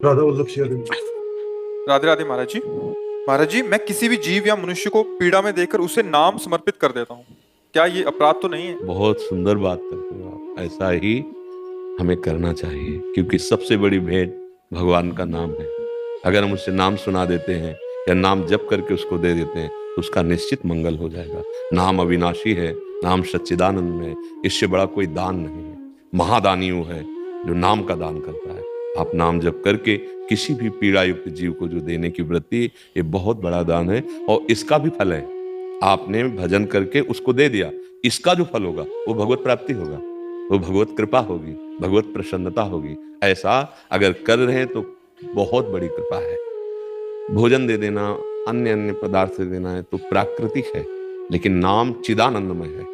राधा वल्लभ शेरगिल। राधे राधे महाराज जी। महाराज जी, मैं किसी भी जीव या मनुष्य को पीड़ा में देखकर उसे नाम समर्पित कर देता हूँ। क्या ये अपराध तो नहीं है? बहुत सुंदर बात करते हो आप। ऐसा ही हमें करना चाहिए, क्योंकि सबसे बड़ी भेंट भगवान का नाम है। अगर हम उससे नाम सुना देते हैं या नाम जप करके उसको दे देते हैं तो उसका निश्चित मंगल हो जाएगा। नाम अविनाशी है, नाम सच्चिदानंद है। इससे बड़ा कोई दान नहीं है। महादानी वो है जो नाम का दान करता है। आप नाम जप करके किसी भी पीड़ा युक्त जीव को जो देने की वृत्ति, ये बहुत बड़ा दान है और इसका भी फल है। आपने भजन करके उसको दे दिया, इसका जो फल होगा वो भगवत प्राप्ति होगा, वो भगवत कृपा होगी, भगवत प्रसन्नता होगी। ऐसा अगर कर रहे हैं तो बहुत बड़ी कृपा है। भोजन दे देना, अन्य अन्य पदार्थ दे देना है तो प्राकृतिक है, लेकिन नाम चिदानंदमय है।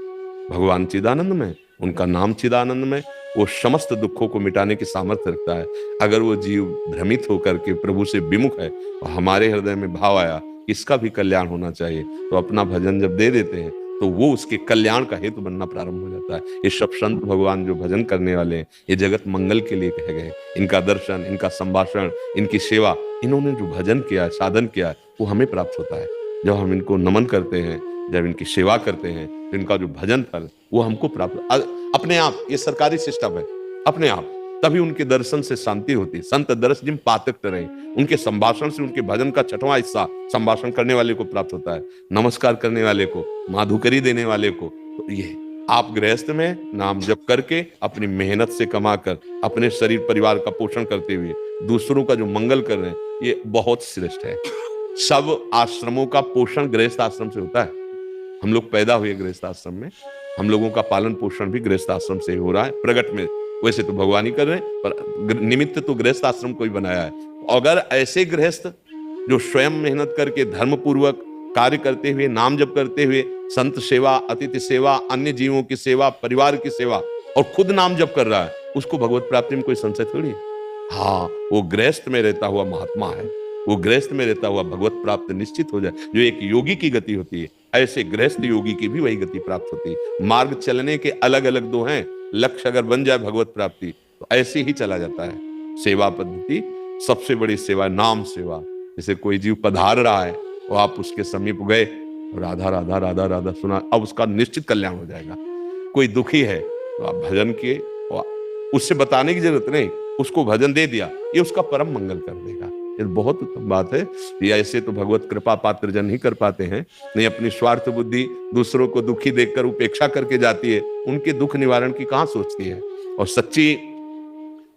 भगवान चिदानंदमय, उनका नाम चिदानंदमय, वो समस्त दुखों को मिटाने की सामर्थ्य रखता है। अगर वो जीव भ्रमित होकर के प्रभु से विमुख है और हमारे हृदय में भाव आया इसका भी कल्याण होना चाहिए, तो अपना भजन जब दे देते हैं तो वो उसके कल्याण का हेतु बनना प्रारंभ हो जाता है। ये सब संत भगवान जो भजन करने वाले हैं, ये जगत मंगल के लिए कहे गए। इनका दर्शन, इनका संभाषण, इनकी सेवा, इन्होंने जो भजन किया है, साधन किया है, वो हमें प्राप्त होता है। जब हम इनको नमन करते हैं, जब इनकी सेवा करते हैं, तो इनका जो भजन फल वो हमको प्राप्त अपने आप। ये सरकारी सिस्टम है, अपने आप तभी उनके दर्शन से शांति होती है। संत दर्श जिम पातिक रहे, उनके संभाषण से, उनके भजन का छठवां हिस्सा संभाषण करने वाले को प्राप्त होता है, नमस्कार करने वाले को, माधुकरी देने वाले को। तो ये आप गृहस्थ में नाम जप करके अपनी मेहनत से कमाकर अपने शरीर परिवार का पोषण करते हुए दूसरों का जो मंगल कर रहे हैं, ये बहुत श्रेष्ठ है। सब आश्रमों का पोषण गृहस्थ आश्रम से होता है। हम लोग पैदा हुए गृहस्थ आश्रम में, हम लोगों का पालन पोषण भी गृहस्थ आश्रम से हो रहा है। प्रगट में वैसे तो भगवान ही कर रहे हैं, पर निमित्त तो गृहस्थ आश्रम को ही बनाया है। अगर ऐसे गृहस्थ जो स्वयं मेहनत करके धर्म पूर्वक कार्य करते हुए, नाम जप करते हुए, संत सेवा, अतिथि सेवा, अन्य जीवों की सेवा, परिवार की सेवा और खुद नाम जप कर रहा है, उसको भगवत प्राप्ति में कोई संशय थोड़ी है। हाँ, वो गृहस्थ में रहता हुआ महात्मा है, वो गृहस्थ में रहता हुआ भगवत प्राप्त निश्चित हो जाए। जो एक योगी की गति होती है, ऐसे गृहस्थ योगी की भी वही गति प्राप्त होती है। मार्ग चलने के अलग अलग दो हैं, लक्ष्य अगर बन जाए भगवत प्राप्ति तो ऐसे ही चला जाता है। सेवा पद्धति सबसे बड़ी सेवा नाम सेवा। जैसे कोई जीव पधार रहा है और आप उसके समीप गए, राधा राधा राधा राधा सुना, अब उसका निश्चित कल्याण हो जाएगा। कोई दुखी है तो आप भजन किए, उससे बताने की जरूरत नहीं, उसको भजन दे दिया, ये उसका परम मंगल कर देगा। ये बहुत उत्तम बात है। ये ऐसे तो भगवत कृपा पात्र जन ही कर पाते हैं। नहीं, अपनी स्वार्थ बुद्धि दूसरों को दुखी देखकर उपेक्षा करके जाती है, उनके दुख निवारण की कहां सोचती है। और सच्ची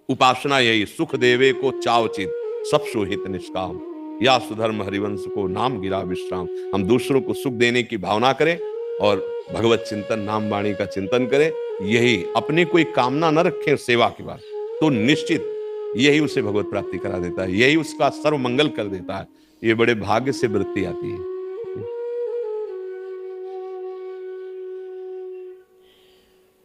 उपासना यही, सुख देवे को चावचित सब सोहित निष्काम, या सुधर्म हरिवंश को नाम गिरा विश्राम। हम दूसरों को सुख देने की भावना करें और भगवत चिंतन, नाम वाणी का चिंतन करें। यही, अपने कोई कामना न रखें सेवा के बाद, तो निश्चित यही उसे भगवत प्राप्ति करा देता है, यही उसका सर्व मंगल कर देता है। ये बड़े भाग्य से वृत्ति आती है।